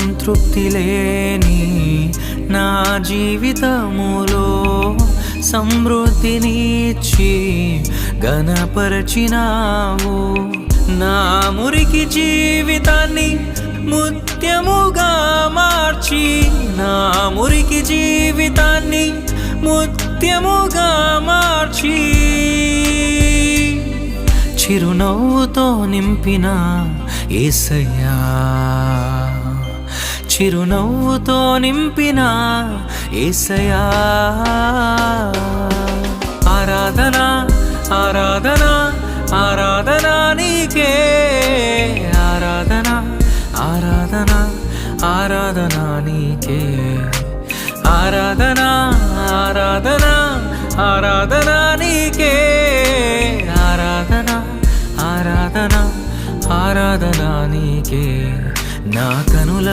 సంతృప్తి లేని నా జీవితములో సమృద్ధినిచ్చి ఘనపరచినావు. నా మురికి జీవితాన్ని ముత్యముగా మార్చి, నా మురికి జీవితాన్ని ముత్యముగా మార్చి, చిరునవ్వుతో నింపిన యేసయ్యా, చిరునవ్వుతో నింపిన యేసయ్యా. ఆరాధన ఆరాధన ఆరాధన నీకే, ఆరాధన ఆరాధన ఆరాధన నీకే, ఆరాధన ఆరాధన ఆరాధన నీకే, ఆరాధన ఆరాధన ఆరాధన నీకే. నా కనుల